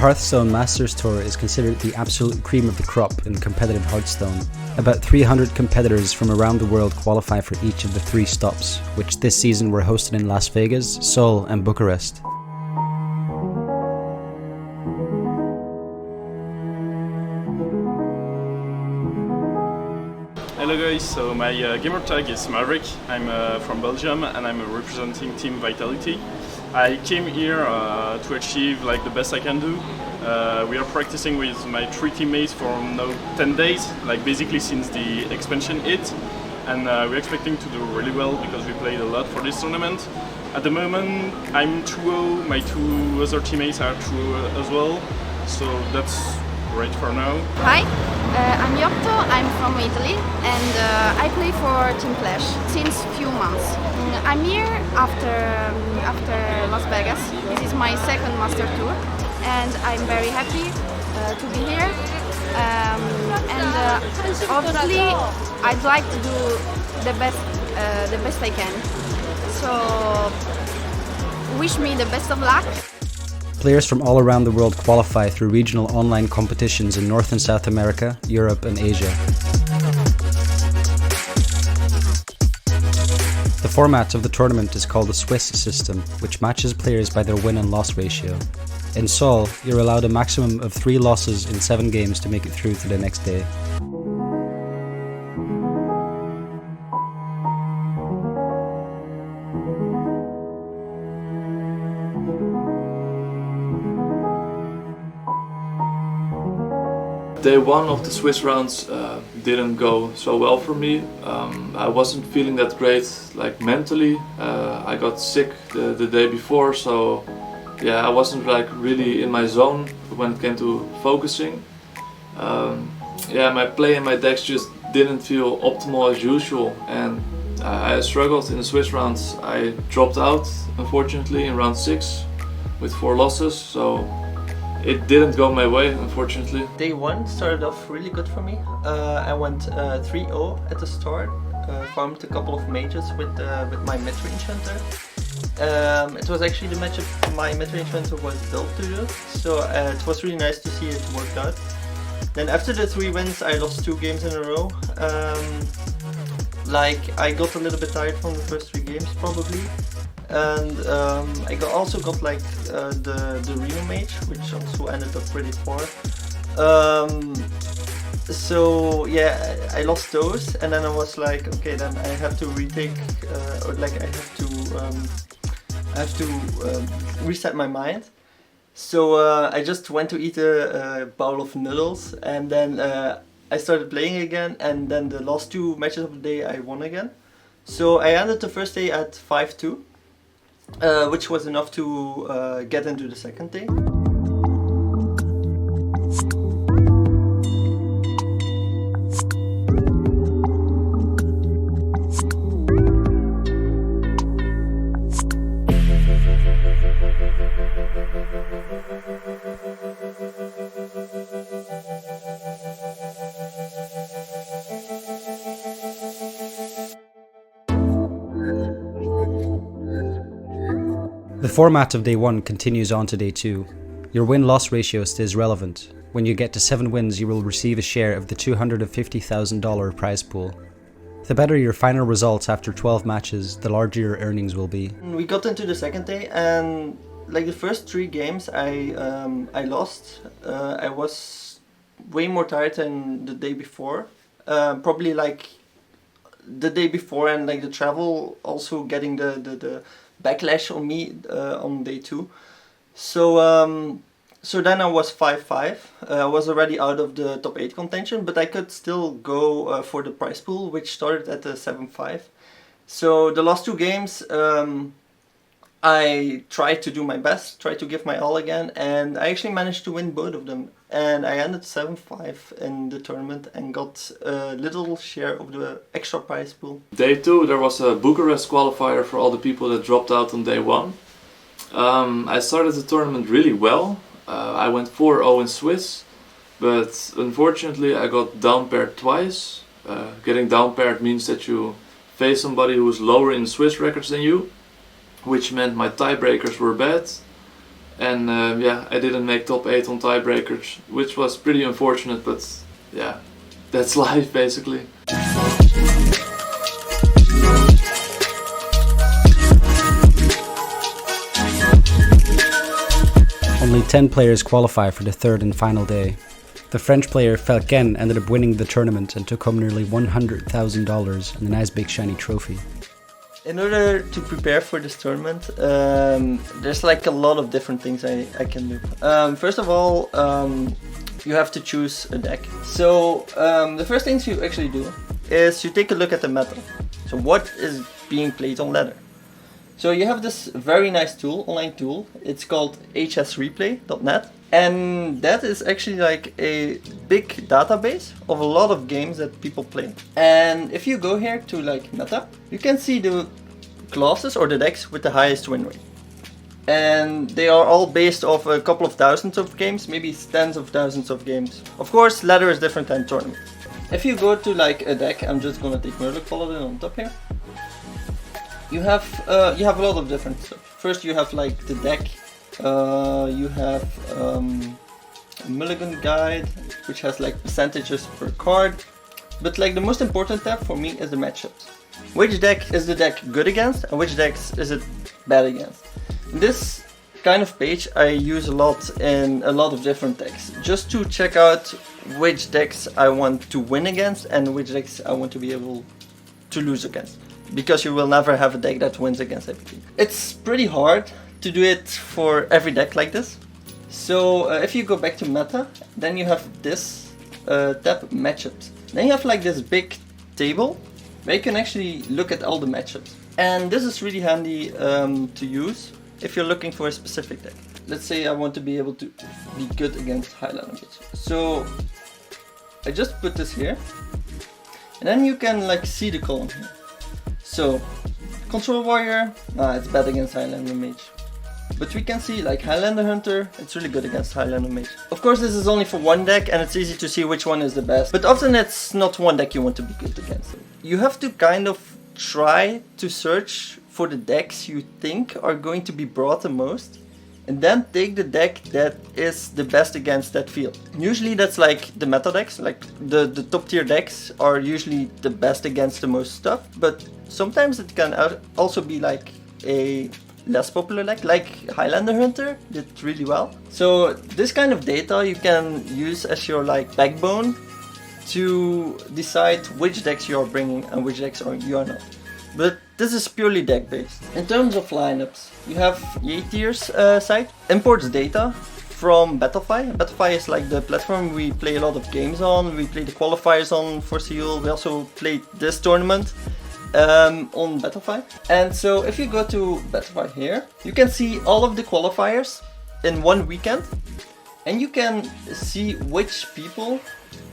Hearthstone Masters Tour is considered the absolute cream of the crop in competitive Hearthstone. About 300 competitors from around the world qualify for each of the 3 stops, which this season were hosted in Las Vegas, Seoul and Bucharest. Hello guys, so my gamer tag is Maverick. I'm from Belgium and I'm representing Team Vitality. I came here to achieve like the best I can do. We are practicing with my 3 teammates for now 10 days, like basically since the expansion hit, and we're expecting to do really well because we played a lot for this tournament. At the moment I'm 2-0, my 2 other teammates are 2-0 as well, so that's great for now. Hi, I'm Yotto, I'm from Italy and I play for Team Clash since few months. I'm here after Las Vegas. This is my second Master Tour and I'm very happy to be here. Obviously I'd like to do the best I can. So wish me the best of luck. Players from all around the world qualify through regional online competitions in North and South America, Europe and Asia. The format of the tournament is called the Swiss system, which matches players by their win and loss ratio. In Seoul, you're allowed a maximum of 3 losses in 7 games to make it through to the next day. Day 1 of the Swiss rounds didn't go so well for me. I wasn't feeling that great, like mentally. I got sick the day before, so yeah, I wasn't like really in my zone when it came to focusing. Yeah, my play and my decks just didn't feel optimal as usual, and I struggled in the Swiss rounds. I dropped out, unfortunately, in round 6 with 4 losses, so it didn't go my way, unfortunately. Day 1 started off really good for me. I went 3-0 at the start, farmed a couple of mages with my mid-range hunter. It was actually the matchup my mid-range hunter was built to do, so it was really nice to see it work out. Then after the 3 wins I lost 2 games in a row. I got a little bit tired from the first 3 games probably. And I also got like the Reno Mage, which also ended up pretty far. So yeah, I lost those, and then I was like, okay, then I have to retake, or like I have to reset my mind. So I just went to eat a bowl of noodles, and then I started playing again, and then the last 2 matches of the day I won again. So I ended the first day at 5-2. Which was enough to get into the second day. The format of Day 1 continues on to Day 2. Your win-loss ratio stays relevant. When you get to 7 wins, you will receive a share of the $250,000 prize pool. The better your final results after 12 matches, the larger your earnings will be. We got into the second day, and like the first 3 games I lost. I was way more tired than the day before. Probably like the day before, and like the travel also getting the backlash on me on day 2. So so then I was 5-5. I was already out of the top 8 contention, but I could still go for the prize pool, which started at 7-5. So the last 2 games I tried to do my best, tried to give my all again, and I actually managed to win both of them. And I ended 7-5 in the tournament and got a little share of the extra prize pool. Day 2 there was a Bucharest qualifier for all the people that dropped out on day 1. I started the tournament really well. I went 4-0 in Swiss, but unfortunately I got down paired twice. Getting down paired means that you face somebody who is lower in Swiss records than you, which meant my tiebreakers were bad. And yeah, I didn't make top 8 on tiebreakers, which was pretty unfortunate, but yeah, that's life basically. Only 10 players qualify for the third and final day. The French player Falken ended up winning the tournament and took home nearly $100,000 and a nice big shiny trophy. In order to prepare for this tournament, there's like a lot of different things I can do. First of all, you have to choose a deck. So the first things you actually do is you take a look at the meta. So what is being played on ladder? So you have this very nice tool, online tool. It's called hsreplay.net. And that is actually like a big database of a lot of games that people play. And if you go here to like meta, you can see the classes or the decks with the highest win rate. And they are all based off a couple of thousands of games, maybe tens of thousands of games. Of course, ladder is different than tournament. If you go to like a deck, I'm just gonna take Murloc Paladin on top here. You have a lot of different stuff. First you have like the deck. You have a mulligan guide, which has like percentages per card. But like the most important tab for me is the matchups. Which deck is the deck good against and which decks is it bad against? This kind of page I use a lot in a lot of different decks, just to check out which decks I want to win against and which decks I want to be able to lose against. Because you will never have a deck that wins against everything. It's pretty hard to do it for every deck like this. So if you go back to meta, then you have this tab matchups. Then you have like this big table where you can actually look at all the matchups. And this is really handy to use if you're looking for a specific deck. Let's say I want to be able to be good against Highlander Mage. So I just put this here. And then you can like see the column here. So Control Warrior, it's bad against Highlander Mage. But we can see like Highlander Hunter, it's really good against Highlander Mage. Of course this is only for one deck and it's easy to see which one is the best. But often it's not one deck you want to be good against. You have to kind of try to search for the decks you think are going to be brought the most. And then take the deck that is the best against that field. Usually that's like the meta decks, like the top tier decks are usually the best against the most stuff. But sometimes it can also be like a less popular deck, like Highlander Hunter did really well. So this kind of data you can use as your like backbone to decide which decks you are bringing and which decks you are not. But this is purely deck based. In terms of lineups, you have Yetier's site, imports data from Battlefy. Battlefy is like the platform we play a lot of games on. We play the qualifiers on for Seoul. We also played this tournament on Battlefy. And so if you go to Battlefy here, you can see all of the qualifiers in one weekend. And you can see which people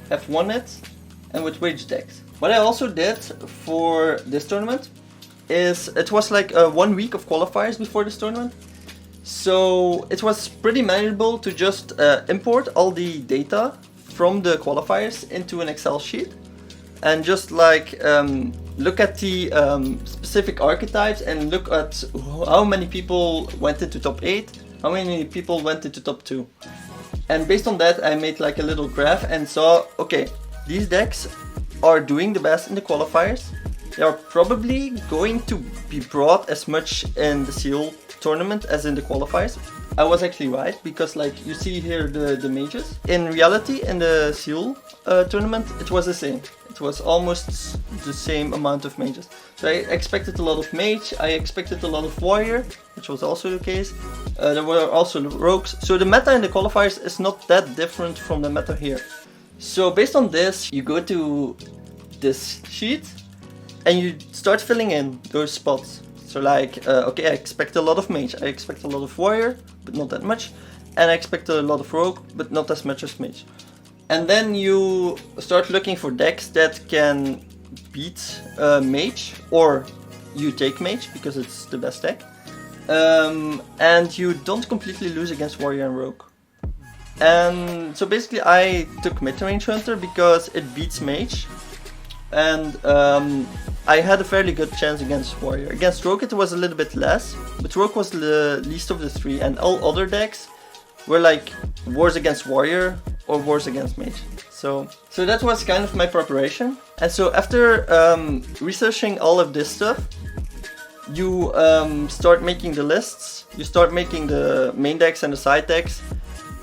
have won it and with which decks. What I also did for this tournament is it was like 1 week of qualifiers before this tournament. So it was pretty manageable to just import all the data from the qualifiers into an Excel sheet and just like look at the specific archetypes and look at how many people went into top 8, how many people went into top 2. And based on that I made like a little graph and saw, okay, these decks are doing the best in the qualifiers. They are probably going to be brought as much in the Seoul tournament as in the qualifiers. I was actually right, because like you see here the mages. In reality, in the Seoul tournament, it was the same. It was almost the same amount of mages. So I expected a lot of mage, I expected a lot of warrior, which was also the case. There were also rogues. So the meta in the qualifiers is not that different from the meta here. So based on this, you go to this sheet and you start filling in those spots. So like, okay, I expect a lot of mage, I expect a lot of warrior, but not that much. And I expect a lot of rogue, but not as much as mage. And then you start looking for decks that can beat mage, or you take mage because it's the best deck. And you don't completely lose against warrior and rogue. And so basically I took mid-range hunter because it beats mage. And I had a fairly good chance against Warrior. Against Rogue it was a little bit less, but Rogue was the least of the three, and all other decks were like wars against Warrior or wars against Mage. So that was kind of my preparation. And so after researching all of this stuff, you start making the lists, you start making the main decks and the side decks,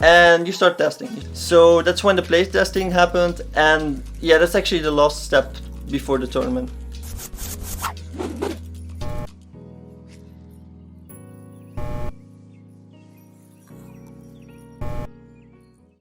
and you start testing. So that's when the play testing happened, and yeah, that's actually the last step before the tournament.